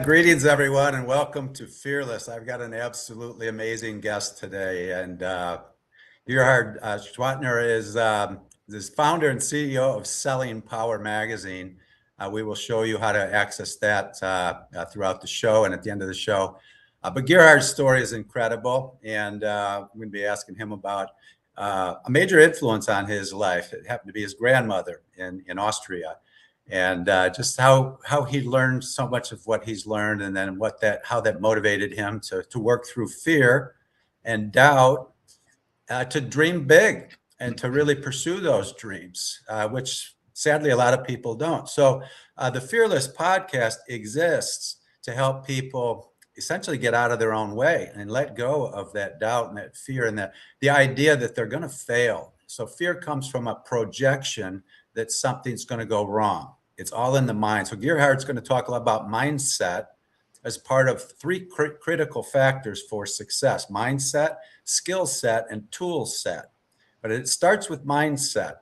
Greetings, everyone, and welcome to Fearless. I've got an absolutely amazing guest today, and Gerhard Gschwandtner is founder and CEO of Selling Power Magazine. We will show you how to access that throughout the show and at the end of the show. But Gerhard's story is incredible, and we're going to be asking him about a major influence on his life. It happened to be his grandmother in Austria. And just how he learned so much of what he's learned, and then how that motivated him to work through fear and doubt, to dream big and to really pursue those dreams, which sadly a lot of people don't. So the Fearless podcast exists to help people essentially get out of their own way and let go of that doubt and that fear and the idea that they're going to fail. So fear comes from a projection that something's going to go wrong. It's all in the mind. So Gerhard's going to talk a lot about mindset as part of three critical factors for success: mindset, skill set, and tool set. But it starts with mindset.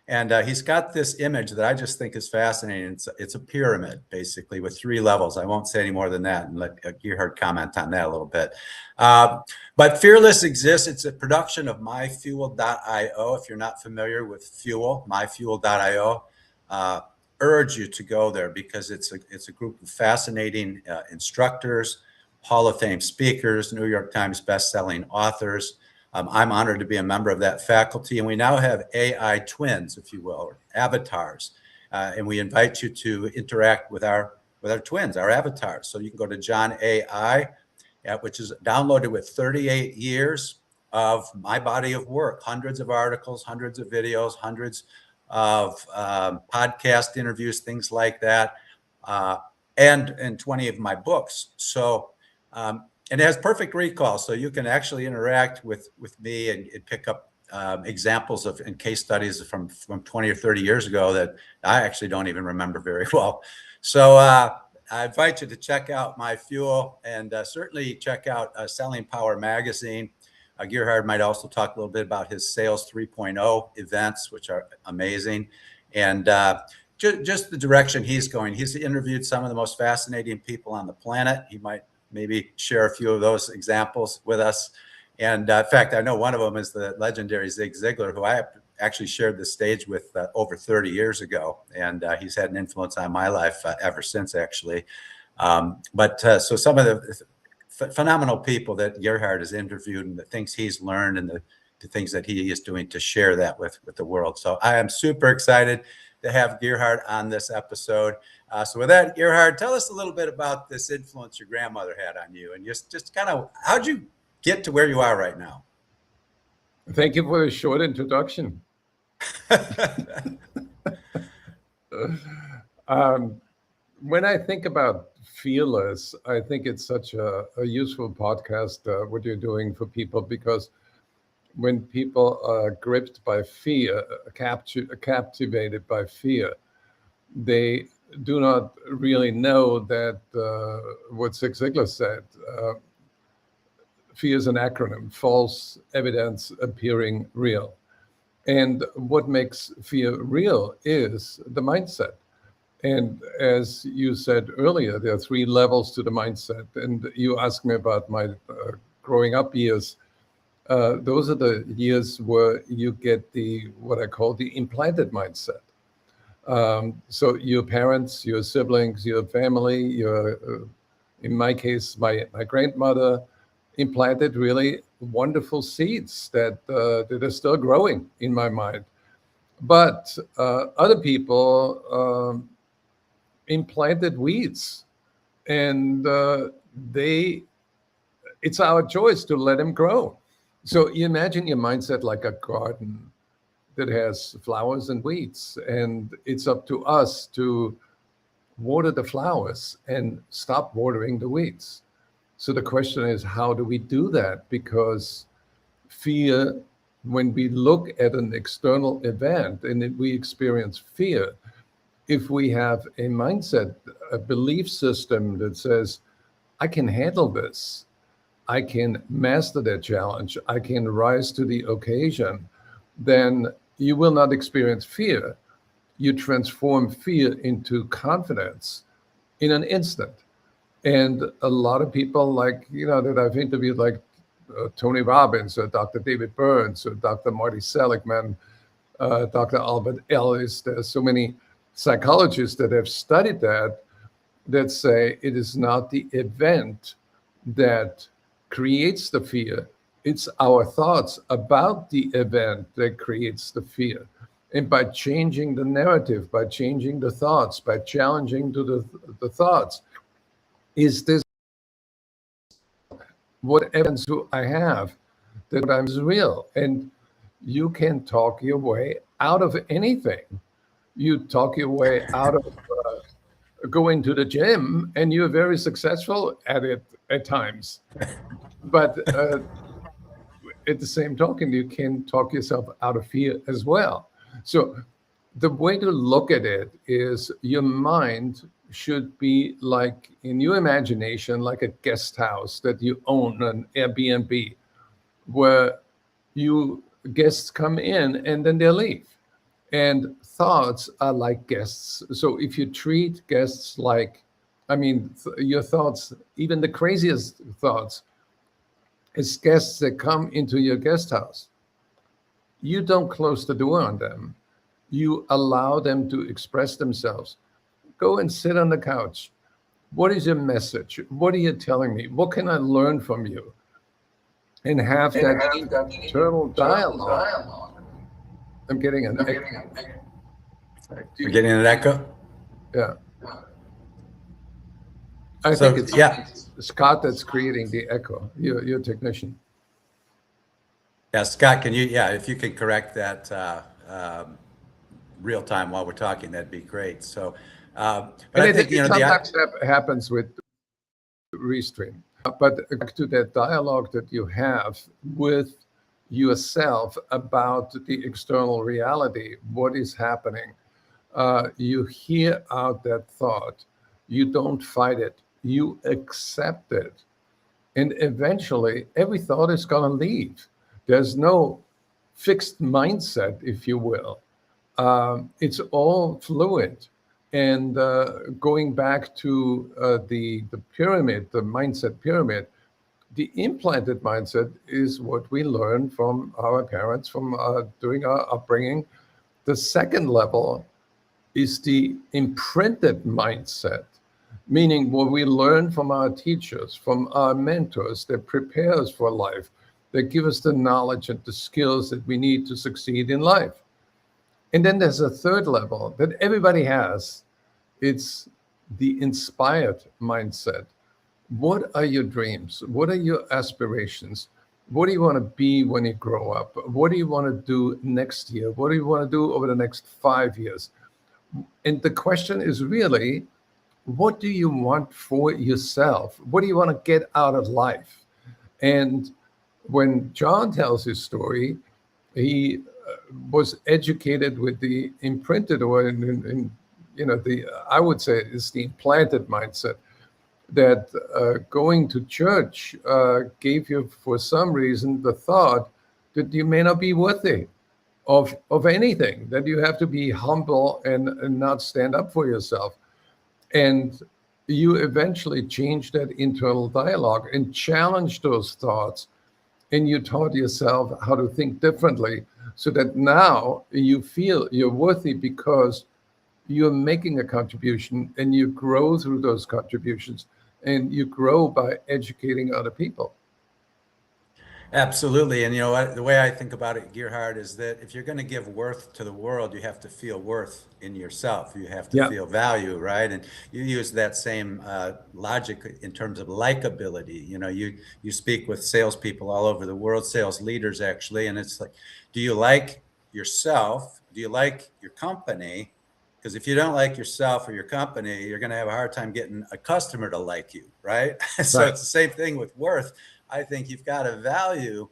And he's got this image that I just think is fascinating. It's a pyramid, basically, with three levels. I won't say any more than that, and let Gerhard comment on that a little bit. But Fearless exists. It's a production of myfuel.io. If you're not familiar with Fuel, myfuel.io, urge you to go there, because it's a group of fascinating instructors, Hall of Fame speakers, New York Times best-selling authors. I'm honored to be a member of that faculty, and we now have AI twins, if you will, or avatars, and we invite you to interact with our twins, our avatars. So you can go to John AI, which is downloaded with 38 years of my body of work, hundreds of articles, hundreds of videos, hundreds of podcast interviews, things like that, and 20 of my books. So, and it has perfect recall, so you can actually interact with me and pick up examples and case studies from 20 or 30 years ago that I actually don't even remember very well. So I invite you to check out My Fuel, and certainly check out Selling Power Magazine. Gerhard might also talk a little bit about his Sales 3.0 events, which are amazing, and just the direction he's going. He's interviewed some of the most fascinating people on the planet. He might maybe share a few of those examples with us. And in fact, I know one of them is the legendary Ziglar, who I actually shared the stage with over 30 years ago. And he's had an influence on my life ever since, actually. So some of the phenomenal people that Gerhard has interviewed, and the things he's learned, and the things that he is doing to share that with the world. So I am super excited to have Gerhard on this episode. So with that, Gerhard, tell us a little bit about this influence your grandmother had on you, and just kind of how'd you get to where you are right now? Thank you for a short introduction. When I think about Fearless, I think it's such a useful podcast, what you're doing for people, because when people are gripped by fear, captivated by fear, they do not really know that what Ziglar said, fear is an acronym: false evidence appearing real. And what makes fear real is the mindset. And as you said earlier, there are three levels to the mindset. And you asked me about my growing up years. Those are the years where you get what I call the implanted mindset. So your parents, your siblings, your family, in my case, my grandmother implanted really wonderful seeds that are still growing in my mind. But other people implanted weeds, and it's our choice to let them grow. So you imagine your mindset like a garden that has flowers and weeds, and it's up to us to water the flowers and stop watering the weeds. So the question is, how do we do that? Because fear, when we look at an external event and we experience fear, if we have a mindset, a belief system that says, I can handle this, I can master that challenge, I can rise to the occasion, then you will not experience fear. You transform fear into confidence in an instant. And a lot of people that I've interviewed, like Tony Robbins or Dr. David Burns or Dr. Marty Seligman, Dr. Albert Ellis, there's so many psychologists that have studied that say it is not the event that creates the fear. It's our thoughts about the event that creates the fear. And by changing the narrative, by changing the thoughts, by challenging to the thoughts, is this what evidence do I have that what I'm is real? And you can talk your way out of anything. You talk your way out of going to the gym, and you're very successful at it at times. But at the same token, you can talk yourself out of fear as well. So the way to look at it is your mind should be like, in your imagination, like a guest house that you own, an Airbnb, where guests come in and then they leave. And thoughts are like guests. So if you treat guests like, your thoughts, even the craziest thoughts, as guests that come into your guest house, you don't close the door on them. You allow them to express themselves. Go and sit on the couch. What is your message? What are you telling me? What can I learn from you? And have that internal dialogue. I'm getting an echo. You're getting an echo? Yeah. I think it's Scott that's creating the echo, your technician. Yeah, Scott, if you can correct that real time while we're talking, that'd be great. So, but I think, sometimes that happens with Restream. But back to that dialogue that you have with yourself about the external reality, what is happening. You hear out that thought. You don't fight it. You accept it. And eventually, every thought is going to leave. There's no fixed mindset, if you will. It's all fluid. And going back to the pyramid, the mindset pyramid, the implanted mindset is what we learn from our parents, from doing our upbringing. The second level is the imprinted mindset, meaning what we learn from our teachers, from our mentors that prepare us for life, that give us the knowledge and the skills that we need to succeed in life. And then there's a third level that everybody has. It's the inspired mindset. What are your dreams? What are your aspirations? What do you want to be when you grow up? What do you want to do next year? What do you want to do over the next 5 years? And the question is really, what do you want for yourself? What do you want to get out of life? And when John tells his story, he was educated with the imprinted, or I would say it's the implanted mindset, that going to church gave you, for some reason, the thought that you may not be worthy of anything, that you have to be humble and not stand up for yourself. And you eventually changed that internal dialogue and challenged those thoughts. And you taught yourself how to think differently, so that now you feel you're worthy because you're making a contribution, and you grow through those contributions, and you grow by educating other people. Absolutely. And the way I think about it, Gerhard, is that if you're going to give worth to the world, you have to feel worth in yourself. You have to feel value, right? And you use that same logic in terms of likability. You speak with salespeople all over the world, sales leaders actually, and it's like, do you like yourself? Do you like your company? Because if you don't like yourself or your company, you're going to have a hard time getting a customer to like you, right? So It's the same thing with worth. I think you've got to value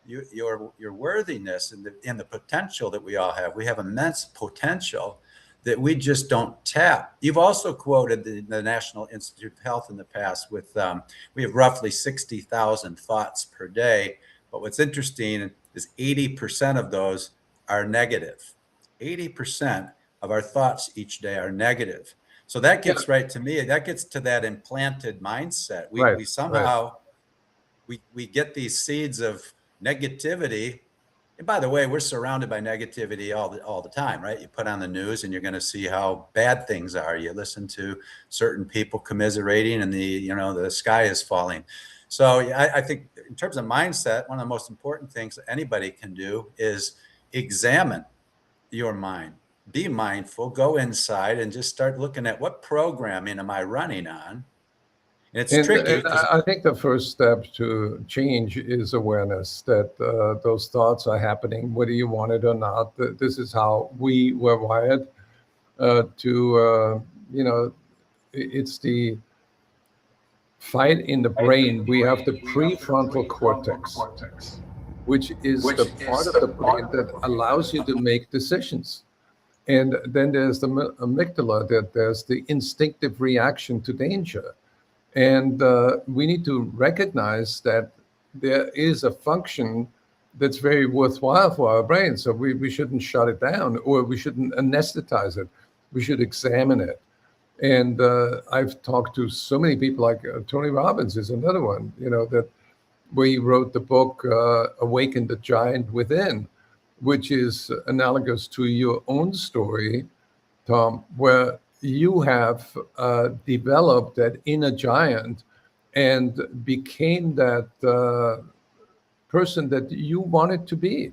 your worthiness and the potential that we all have. We have immense potential that we just don't tap. You've also quoted the National Institute of Health in the past with, we have roughly 60,000 thoughts per day. But what's interesting is 80% of those are negative. 80% of our thoughts each day are negative. So that gets right to me. That gets to that implanted mindset. We somehow we get these seeds of negativity. And by the way, we're surrounded by negativity all the time, right? You put on the news and you're going to see how bad things are. You listen to certain people commiserating and the sky is falling. So I think in terms of mindset, one of the most important things that anybody can do is examine your mind. Be mindful, go inside and just start looking at what programming am I running on? And it's tricky. And I think the first step to change is awareness that those thoughts are happening, whether you want it or not. This is how we were wired it's the fight in the brain. We have the prefrontal cortex, which is the part of the brain that allows you to make decisions. And then there's the amygdala, that there's the instinctive reaction to danger. And we need to recognize that there is a function that's very worthwhile for our brain. So we shouldn't shut it down, or we shouldn't anesthetize it. We should examine it. And I've talked to so many people, like Tony Robbins is another one, that where he wrote the book, Awaken the Giant Within, which is analogous to your own story, Tom, where you have developed that inner giant and became that person that you wanted to be.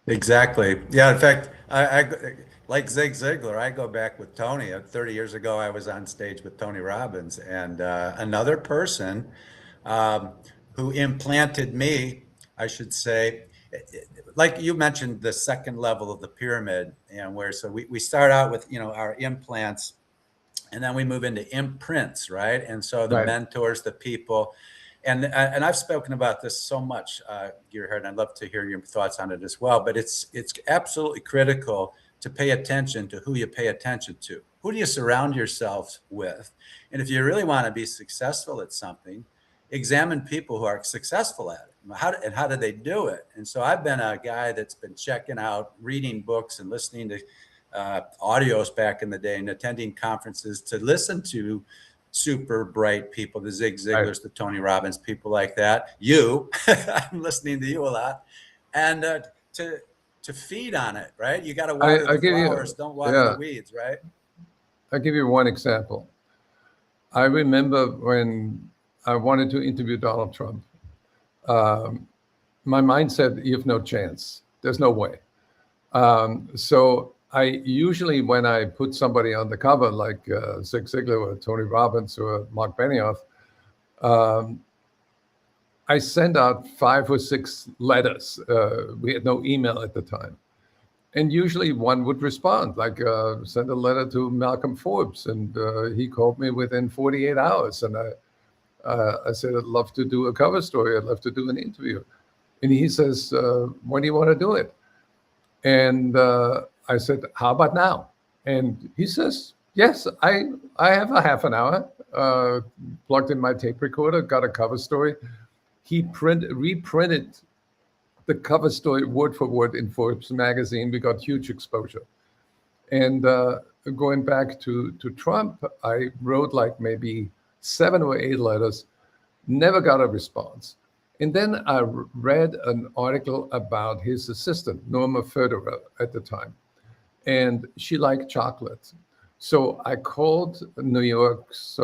Exactly. Yeah. In fact, I like Zig Ziglar. I go back with Tony. 30 years ago, I was on stage with Tony Robbins, and another person who implanted me, I should say, like you mentioned, the second level of the pyramid, and so we start out with our implants, and then we move into imprints, right? And so the mentors, the people, and I've spoken about this so much, Gerhard, and I'd love to hear your thoughts on it as well. But it's absolutely critical to pay attention to who you pay attention to. Who do you surround yourself with? And if you really want to be successful at something, examine people who are successful at it. How do they do it? And so I've been a guy that's been checking out, reading books and listening to audios back in the day, and attending conferences to listen to super bright people, the Zig Ziglars, the Tony Robbins, people like that. I'm listening to you a lot, and to feed on it, right? You got to water the flowers, don't water the weeds, right? I'll give you one example. I remember when I wanted to interview Donald Trump. My mind said, you have no chance. There's no way. So I usually, when I put somebody on the cover, like Zig Ziglar or Tony Robbins or Marc Benioff, I sent out 5 or 6 letters. We had no email at the time. And usually one would respond, like send a letter to Malcolm Forbes. And he called me within 48 hours. And I said, I'd love to do a cover story. I'd love to do an interview. And he says, when do you want to do it? And I said, how about now? And he says, yes, I have a half an hour, plugged in my tape recorder, got a cover story. He reprinted the cover story word for word in Forbes magazine. We got huge exposure. And going back to Trump, I wrote like maybe 7 or 8 letters, never got a response. And then I read an article about his assistant, Norma Federer, at the time. And she liked chocolate. So I called New York's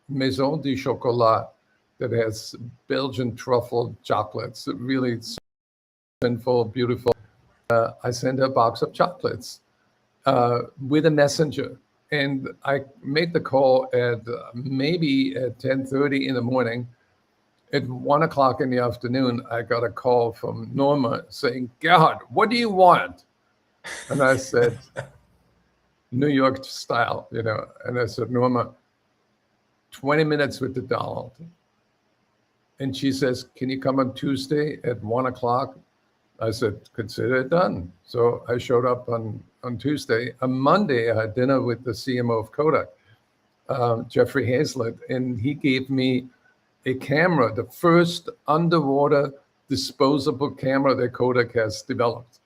Maison du Chocolat, that has Belgian truffle chocolates, really sinful, beautiful. I sent her a box of chocolates with a messenger. And I made the call at maybe at 10:30 in the morning. At 1 o'clock in the afternoon, I got a call from Norma saying, Gerhard, what do you want? And I said, New York style, And I said, Norma, 20 minutes with the Donald. And she says, can you come on Tuesday at 1 o'clock? I said, consider it done. So I showed up on Tuesday. On Monday, I had dinner with the CMO of Kodak, Jeffrey Hazlett, and he gave me a camera, the first underwater disposable camera that Kodak has developed.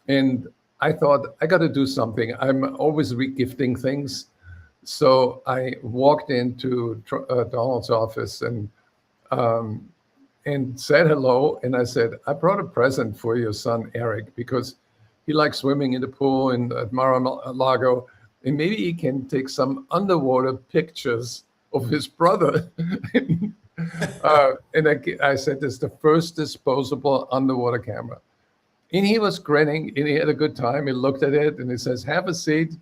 And I thought I got to do something. I'm always regifting things. So I walked into Donald's office and said hello. And I said, I brought a present for your son, Eric, because he likes swimming in the pool at Mar-a-Lago. And maybe he can take some underwater pictures of his brother. And I said, this is the first disposable underwater camera. And he was grinning and he had a good time. He looked at it and he says, have a seat.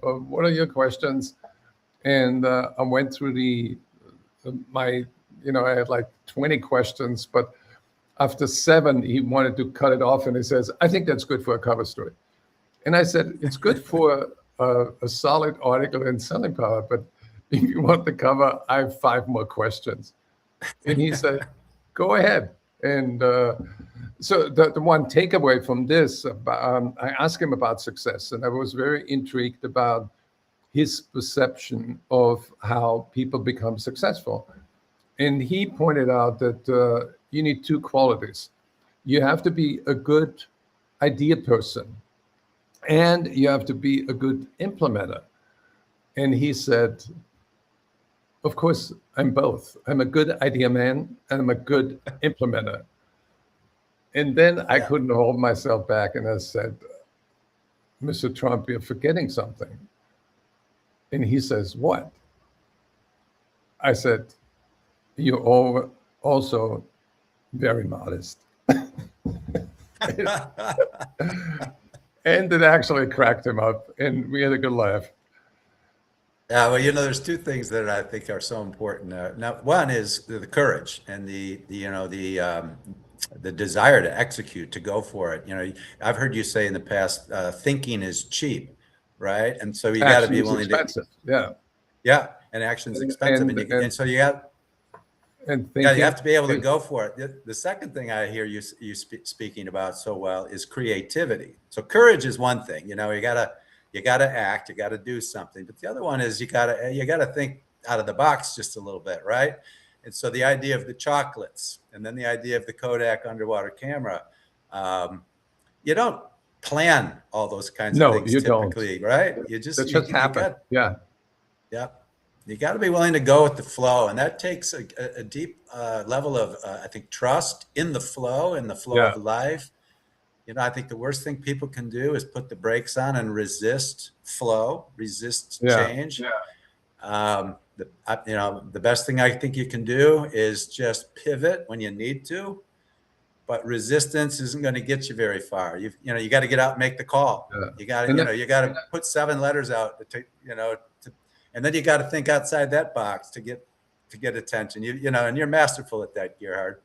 What are your questions? And I went through I had like 20 questions, but after 7, he wanted to cut it off. And he says, I think that's good for a cover story. And I said, it's good for a solid article in Selling Power, but if you want the cover, I have 5 more questions. And he said, go ahead. And so the one takeaway from this, I asked him about success, and I was very intrigued about his perception of how people become successful. And he pointed out that you need 2 qualities. You have to be a good idea person, and you have to be a good implementer. And he said, of course, I'm both. I'm a good idea man, and I'm a good implementer. And then I couldn't hold myself back, and I said, Mr. Trump, you're forgetting something. And he says, what? I said, you're also very modest. And it actually cracked him up, and we had a good laugh. Yeah, well, there's 2 things that I think are so important. Now, one is the courage and the desire to execute, to go for it. I've heard you say in the past, thinking is cheap, right? And so you got to be willing expensive. to. Yeah, and action's expensive, and so you got. And you have to be able to go for it. The second thing I hear you speaking about so well is creativity. So courage is one thing. You gotta act, you gotta do something. But the other one is you gotta think out of the box just a little bit, right? And so the idea of the chocolates, and then the idea of the Kodak underwater camera. You don't plan all those kinds of things typically, don't. Right? You just happen. Yeah. You got to be willing to go with the flow, and that takes a deep level of, I think, trust in the flow of life. I think the worst thing people can do is put the brakes on and resist flow, resist change. The best thing I think you can do is just pivot when you need to, but resistance isn't going to get you very far. You got to get out and make the call. You got to put 7 letters out and then you got to think outside that box to get attention. And you're masterful at that, Gerhard.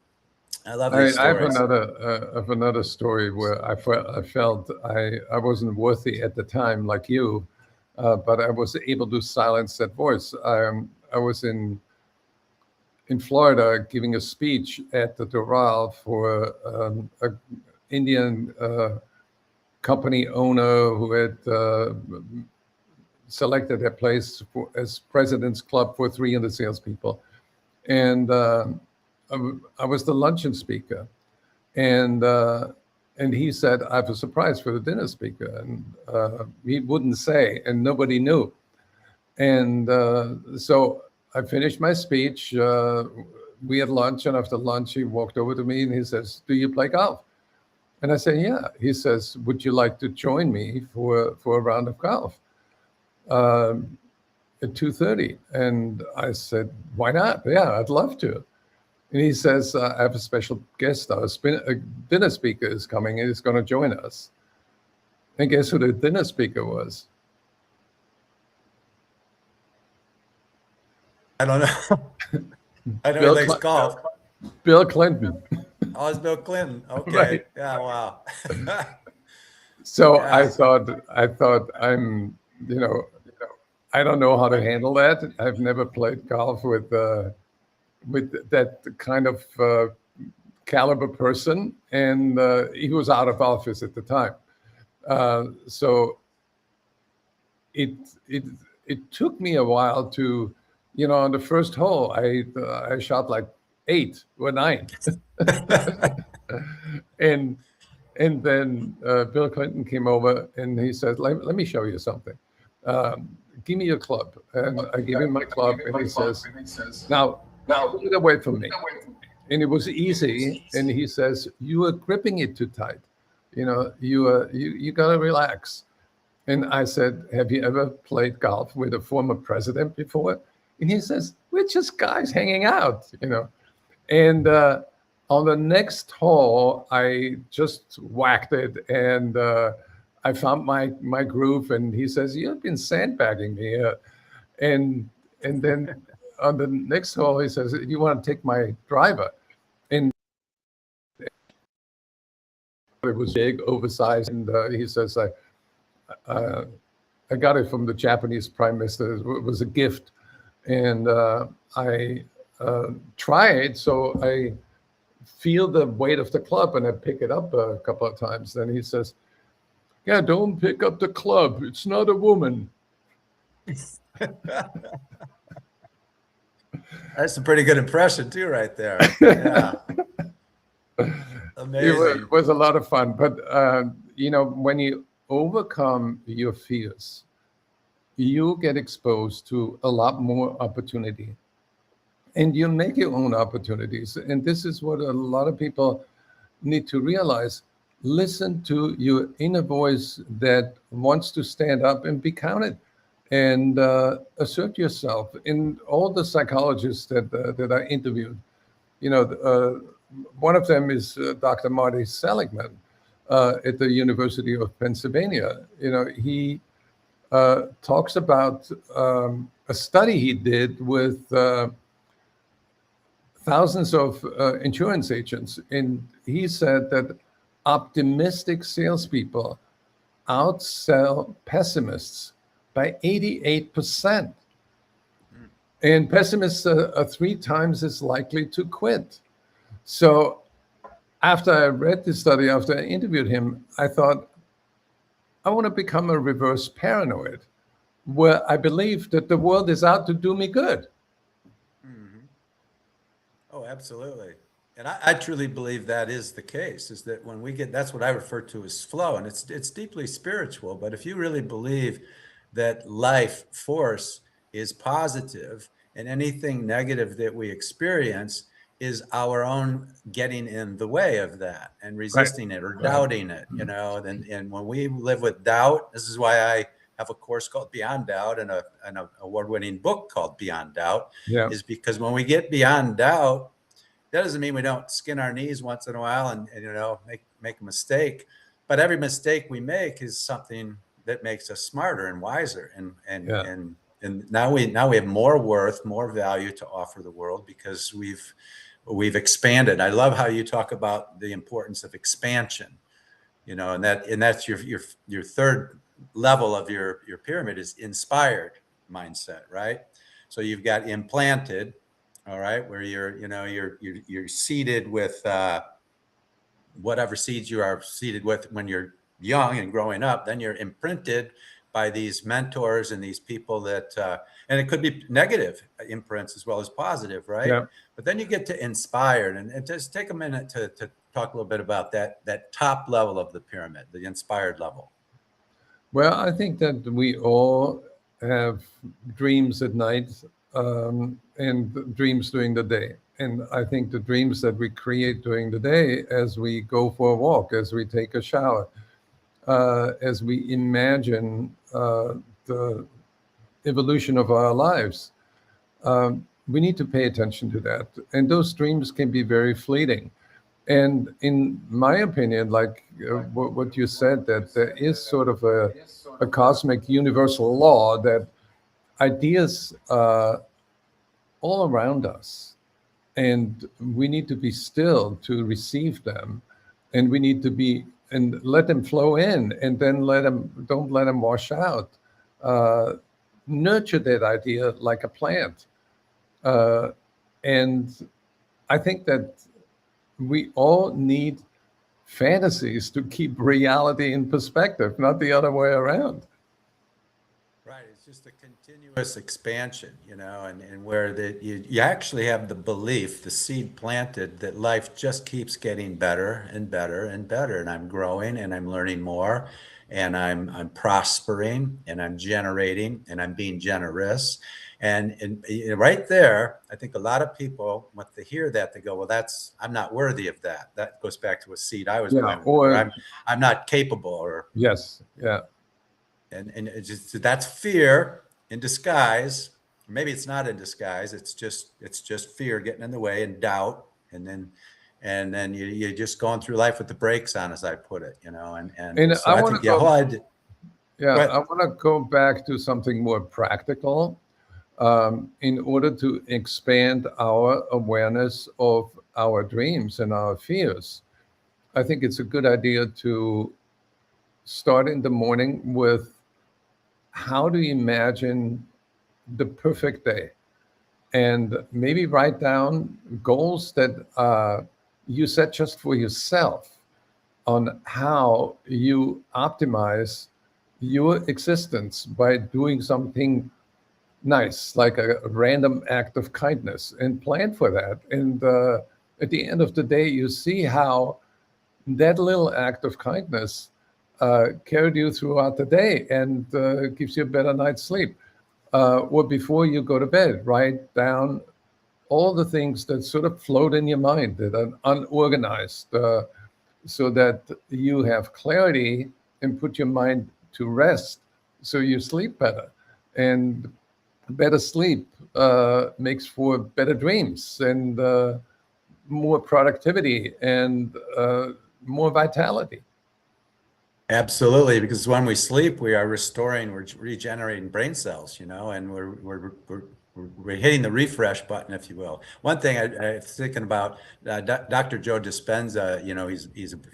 I love these stories. I have another story where I felt I wasn't worthy at the time, like you, but I was able to silence that voice. I was in Florida giving a speech at the Doral for an Indian company owner who had selected that place as President's Club for 300 salespeople. And I was the luncheon speaker. And he said, I have a surprise for the dinner speaker. And he wouldn't say, and nobody knew. And so I finished my speech. We had lunch, and after lunch, he walked over to me and he says, do you play golf? And I said, yeah. He says, would you like to join me for a round of golf? At 2:30. And I said, why not? Yeah, I'd love to. And he says, I have a special guest. A dinner speaker is coming and he's going to join us. And guess who the dinner speaker was? I don't know. I know he likes golf. Bill Clinton. Oh, it's Bill Clinton. Okay. Right. Yeah, wow. So yeah. I thought I don't know how to handle that. I've never played golf with that kind of caliber person, and he was out of office at the time. So it took me a while to, on the first hole, I shot like 8 or 9, and And then Bill Clinton came over and he said, let me show you something. Give me your club. And I gave him my club, and he says, now, put it away from me. And it was easy. And he says, you are gripping it too tight. You got to relax. And I said, have you ever played golf with a former president before? And he says, we're just guys hanging out. And on the next hole, I just whacked it, and I found my groove. And he says, you've been sandbagging me. And then on the next hole, he says, you want to take my driver? And it was big, oversized. And he says, I got it from the Japanese Prime Minister. It was a gift. And I tried, so I feel the weight of the club, and I pick it up a couple of times. Then he says, yeah, don't pick up the club. It's not a woman. That's a pretty good impression too, right there. Yeah. Amazing. It was a lot of fun. But, when you overcome your fears, you get exposed to a lot more opportunity. And you make your own opportunities. And this is what a lot of people need to realize. Listen to your inner voice that wants to stand up and be counted, and assert yourself. In all the psychologists that I interviewed, one of them is Dr. Marty Seligman at the University of Pennsylvania. He talks about a study he did with thousands of insurance agents. And he said that optimistic salespeople outsell pessimists by 88%. And pessimists are 3 times as likely to quit. So after I read this study, after I interviewed him, I thought, I want to become a reverse paranoid, where I believe that the world is out to do me good. Oh, absolutely. And I truly believe that is the case, is that when we get, that's what I refer to as flow. And it's deeply spiritual. But if you really believe that life force is positive, and anything negative that we experience is our own getting in the way of that and resisting it or doubting it, and when we live with doubt, this is why I have a course called Beyond Doubt and an award-winning book called Beyond Doubt, is because when we get beyond doubt, that doesn't mean we don't skin our knees once in a while and make a mistake, but every mistake we make is something that makes us smarter and wiser, and now we have more worth, more value to offer the world because we've expanded. I love how you talk about the importance of expansion, and that's your third level of your pyramid is inspired mindset, right? So you've got implanted, all right, where you're seeded with whatever seeds you are seeded with when you're young and growing up. Then you're imprinted by these mentors and these people that, and it could be negative imprints as well as positive, right? Yeah. But then you get to inspired, and just take a minute to talk a little bit about that top level of the pyramid, the inspired level. Well, I think that we all have dreams at night and dreams during the day. And I think the dreams that we create during the day, as we go for a walk, as we take a shower, as we imagine the evolution of our lives, we need to pay attention to that. And those dreams can be very fleeting. And in my opinion, like what you said, that there is sort of a cosmic universal law that ideas are all around us. And we need to be still to receive them. And we need to be, and let them flow in, and then don't let them wash out. Nurture that idea like a plant. And I think that we all need fantasies to keep reality in perspective, not the other way around. Right. just a continuous expansion, and where you actually have the belief, the seed planted, that life just keeps getting better and better and better. And I'm growing and I'm learning more and I'm prospering and I'm generating and I'm being generous. And right there, I think a lot of people, when they hear that, they go, well, I'm not worthy of that. That goes back to a seed I was Yeah. planted, Or I'm not capable, or yes. Yeah. and it's just, that's fear in disguise. Maybe it's not in disguise. It's just fear getting in the way, and doubt, and then you're just going through life with the brakes on, as I put it, and And so I I want think to go. Yeah. Go ahead. I want to go back to something more practical. In order to expand our awareness of our dreams and our fears, I think it's a good idea to start in the morning with how do you imagine the perfect day? And maybe write down goals that you set just for yourself on how you optimize your existence by doing something nice, like a random act of kindness, and plan for that. And at the end of the day, you see how that little act of kindness carried you throughout the day and gives you a better night's sleep. Or before you go to bed, write down all the things that sort of float in your mind that are unorganized, so that you have clarity and put your mind to rest so you sleep better. And better sleep makes for better dreams and more productivity and more vitality. Absolutely, because when we sleep, we are restoring, we're regenerating brain cells, and we're hitting the refresh button, if you will. One thing I was thinking about, Dr. Joe Dispenza,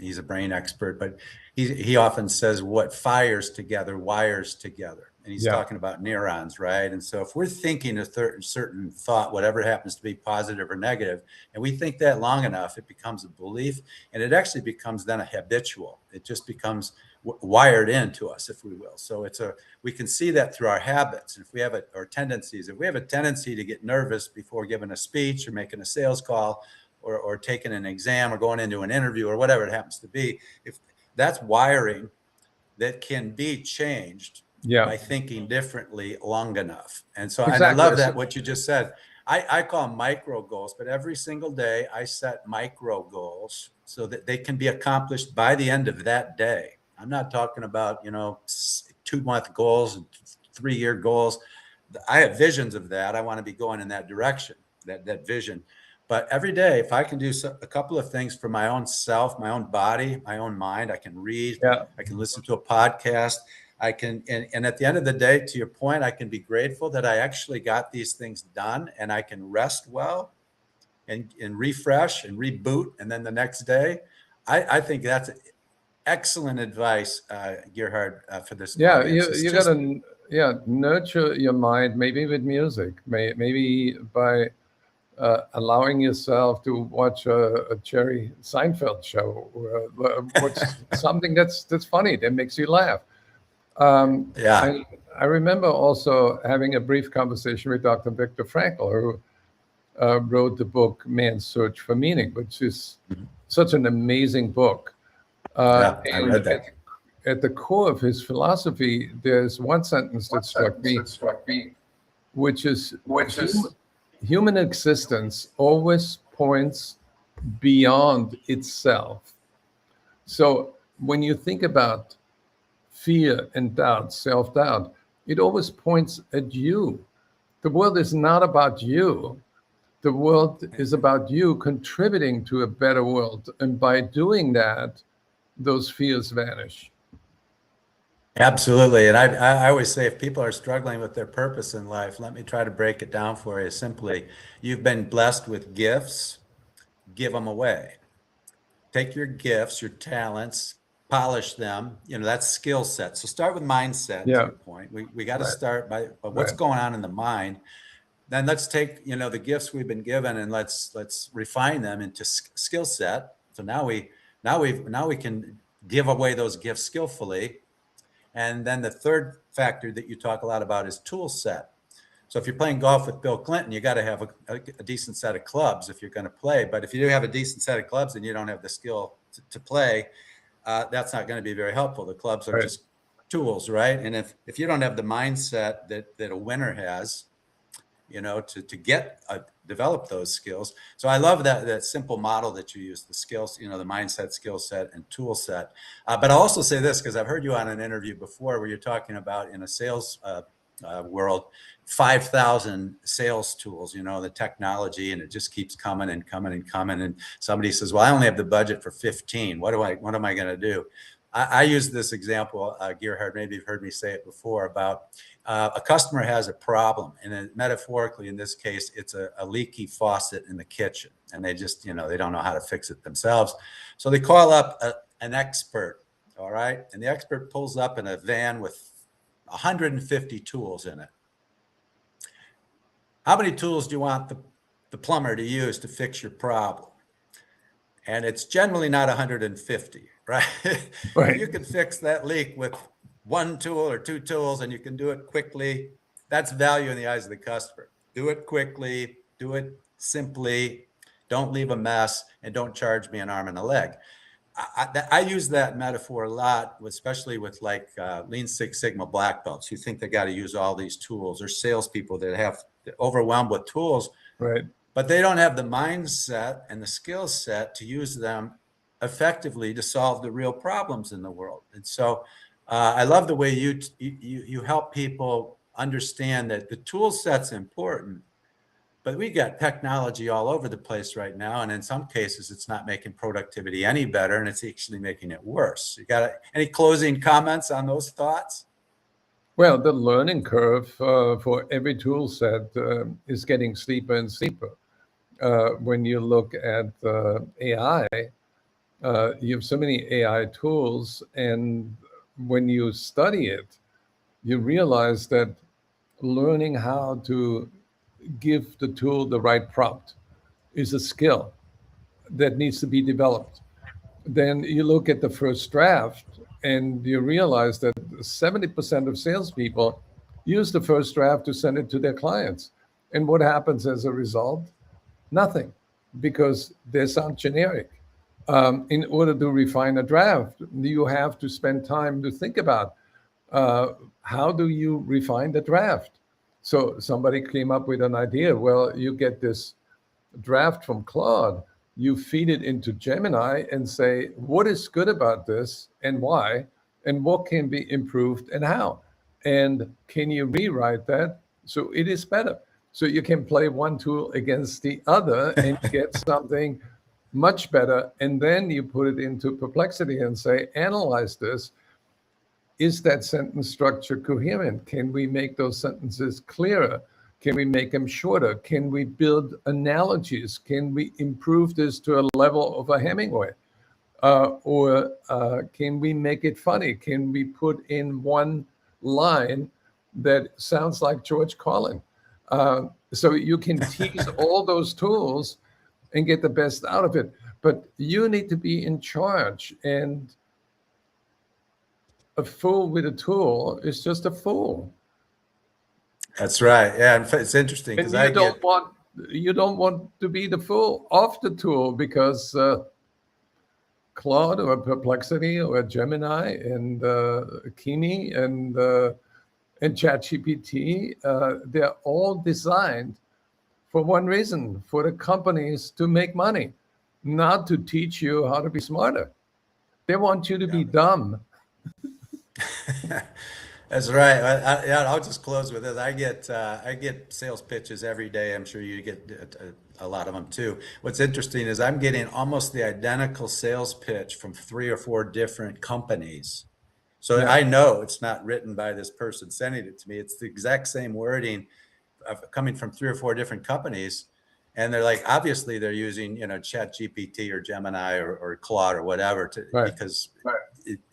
he's a brain expert, but he often says what fires together wires together, and he's Yeah. talking about neurons, right? And so if we're thinking a certain thought, whatever it happens to be, positive or negative, and we think that long enough, it becomes a belief, and it actually becomes then a habitual. It just becomes wired into us, if we will. So we can see that through our habits. If we have or tendencies, if we have a tendency to get nervous before giving a speech or making a sales call or taking an exam or going into an interview or whatever it happens to be, if that's wiring that can be changed Yeah. by thinking differently long enough. And so, and I Exactly. love that what you just said. I call them micro goals, but every single day I set micro goals so that they can be accomplished by the end of that day. I'm not talking about, 2-month goals and 3-year goals. I have visions of that. I want to be going in that direction, that vision. But every day, if I can do a couple of things for my own self, my own body, my own mind, I can read, Yeah. I can listen to a podcast, I can, and at the end of the day, to your point, I can be grateful that I actually got these things done, and I can rest well and refresh and reboot. And then the next day, I think that's excellent advice, Gerhard, for this Yeah. audience. You gotta nurture your mind, maybe with music, maybe by allowing yourself to watch a Jerry Seinfeld show, watch something that's funny, that makes you laugh. Yeah. I remember also having a brief conversation with Dr. Viktor Frankl, who wrote the book Man's Search for Meaning, which is such an amazing book. Yeah, I And read that. at the core of his philosophy, there's one sentence that struck me, which is human existence always points beyond itself. So when you think about fear and doubt, self-doubt, it always points at you. The world is not about you. The world is about you contributing to a better world. And by doing that, those fears vanish. Absolutely. And I always say, if people are struggling with their purpose in life, let me try to break it down for you simply. You've been blessed with gifts, give them away. Take your gifts, your talents, polish them. That's skill set. So start with mindset, to Yeah. your point. We got to Right. start by what's Right. going on in the mind. Then let's take, the gifts we've been given, and let's refine them into skill set. So now we can give away those gifts skillfully. And then the third factor that you talk a lot about is tool set. So if you're playing golf with Bill Clinton, you got to have a decent set of clubs if you're going to play. But if you do have a decent set of clubs and you don't have the skill to play, that's not going to be very helpful. The clubs are just tools, right? And if you don't have the mindset that a winner has, to develop those skills. So I love that simple model that you use, the skills, the mindset, skill set, and tool set. But I'll also say this, because I've heard you on an interview before where you're talking about in a sales world, 5,000 sales tools, the technology, and it just keeps coming and coming and coming. And somebody says, well, I only have the budget for 15. What am I going to do? I use this example, Gerhard, maybe you've heard me say it before, about a customer has a problem. And metaphorically, in this case, it's a leaky faucet in the kitchen. And they just, they don't know how to fix it themselves. So they call up an expert, all right? And the expert pulls up in a van with 150 tools in it. How many tools do you want the plumber to use to fix your problem? And it's generally not 150, right? Right. You can fix that leak with one tool or two tools, and you can do it quickly. That's value in the eyes of the customer. Do it quickly, do it simply, don't leave a mess, and don't charge me an arm and a leg. I use that metaphor a lot, especially with like Lean Six Sigma black belts who think they got to use all these tools, or salespeople that have overwhelmed with tools. Right. But they don't have the mindset and the skill set to use them effectively to solve the real problems in the world. And so I love the way you help people understand that the tool set's important, but we got technology all over the place right now. And in some cases, it's not making productivity any better, and it's actually making it worse. You got any closing comments on those thoughts? Well, the learning curve for every tool set is getting steeper and steeper. When you look at AI, you have so many AI tools, and when you study it, you realize that learning how to give the tool the right prompt is a skill that needs to be developed. Then you look at the first draft and you realize that 70% of salespeople use the first draft to send it to their clients. And what happens as a result? Nothing, because they sound generic. In order to refine a draft, you have to spend time to think about how do you refine the draft. So somebody came up with an idea. Well, you get this draft from Claude, you feed it into Gemini and say, what is good about this and why, and what can be improved and how? And can you rewrite that so it is better? So you can play one tool against the other and get something much better. And then you put it into Perplexity and say, analyze this. Is that sentence structure coherent? Can we make those sentences clearer? Can we make them shorter? Can we build analogies? Can we improve this to a level of a Hemingway? Or can we make it funny? Can we put in one line that sounds like George Carlin? So you can tease all those tools and get the best out of it. But you need to be in charge. And a fool with a tool is just a fool. That's right. Yeah, it's interesting because you don't want to be the fool of the tool, because Claude or Perplexity or Gemini and Kimi and ChatGPT, they're all designed for one reason: for the companies to make money, not to teach you how to be smarter. They want you to be dumb. That's right. I'll just close with this. I get sales pitches every day. I'm sure you get a lot of them too. What's interesting is I'm getting almost the identical sales pitch from 3 or 4 different companies. So yeah. I know it's not written by this person sending it to me. It's the exact same wording coming from 3 or 4 different companies. And they're like, obviously they're using, ChatGPT or Gemini or Claude or whatever because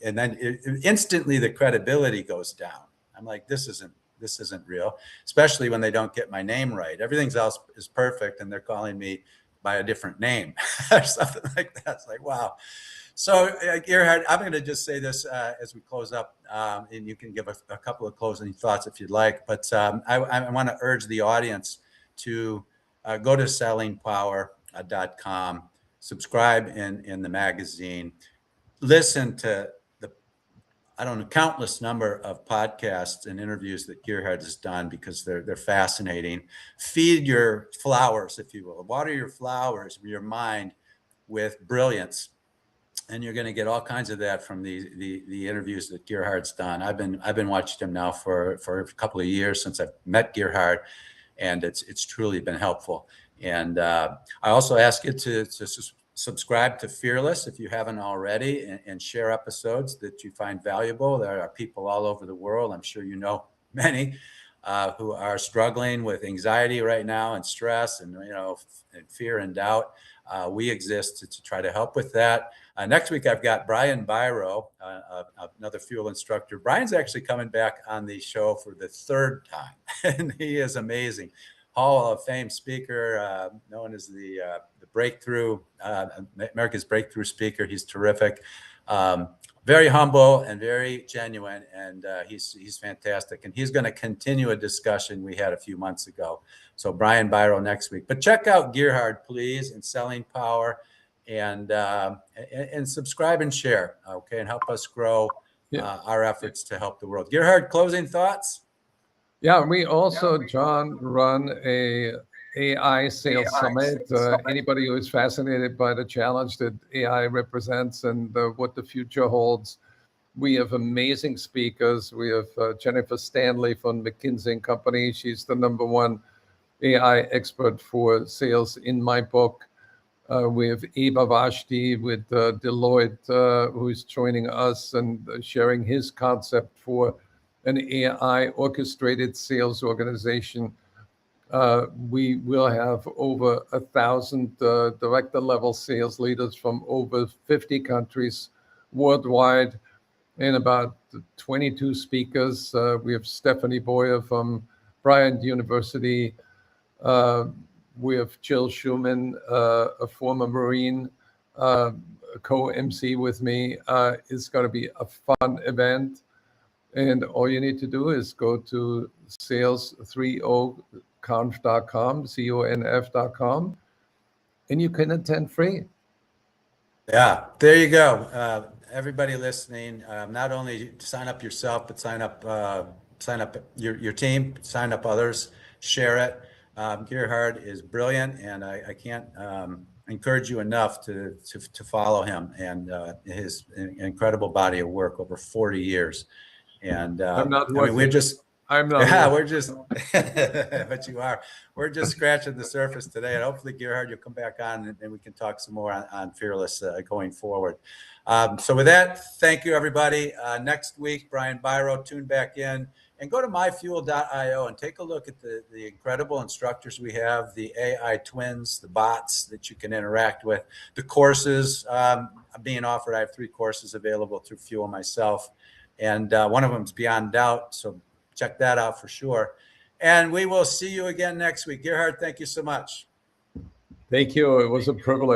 and then instantly the credibility goes down. I'm like, this isn't real, especially when they don't get my name right. Everything else is perfect and they're calling me by a different name or something like that. It's like, wow. So, Gerhard, I'm going to just say this as we close up, and you can give a couple of closing thoughts if you'd like. But I want to urge the audience to go to sellingpower.com, subscribe in the magazine, listen to countless number of podcasts and interviews that Gerhard has done because they're fascinating. Feed your flowers, if you will. Water your flowers, your mind with brilliance. And you're going to get all kinds of that from the interviews that Gerhard's done. I've been watching him now for a couple of years since I've met Gerhard, and it's truly been helpful. And I also ask you to subscribe to Fearless if you haven't already, and share episodes that you find valuable. There are people all over the world, I'm sure you know many, who are struggling with anxiety right now and stress and and fear and doubt. We exist to try to help with that. Next week, I've got Brian Biro, another fuel instructor. Brian's actually coming back on the show for the third time, and he is amazing. Hall of Fame speaker, known as the breakthrough, America's breakthrough speaker. He's terrific, very humble and very genuine, and he's fantastic. And he's going to continue a discussion we had a few months ago. So Brian Biro next week. But check out Gerhard, please, and Selling Power, and subscribe and share, okay, and help us grow our efforts to help the world. Gerhard, closing thoughts? Yeah, we also, John, run a AI sales summit. Anybody who is fascinated by the challenge that AI represents and what the future holds, we have amazing speakers. We have Jennifer Stanley from McKinsey & Company. She's the #1 AI expert for sales in my book. We have Eba Vashti with Deloitte, who's joining us and sharing his concept for an AI orchestrated sales organization. We will have over 1,000 director level sales leaders from over 50 countries worldwide, and about 22 speakers. We have Stephanie Boyer from Bryant University. We have Jill Schumann, a former Marine, co-MC with me. It's going to be a fun event. And all you need to do is go to sales30conf.com, CONF.com, and you can attend free. Yeah, there you go. Everybody listening, not only sign up yourself, but sign up your team, sign up others, share it. Gerhard is brilliant, and I can't encourage you enough to follow him and his incredible body of work over 40 years. And I'm not I mean, we're just, I'm not. yeah, we're just, but you are. We're just scratching the surface today, and hopefully, Gerhard, you'll come back on and we can talk some more on Fearless going forward. So with that, thank you, everybody. Next week, Brian Biro, tune back in and go to myfuel.io and take a look at the incredible instructors we have, the AI twins, the bots that you can interact with, the courses being offered. I have 3 courses available through Fuel myself, and one of them is Beyond Doubt. So check that out for sure. And we will see you again next week. Gerhard, thank you so much. Thank you. It was a privilege.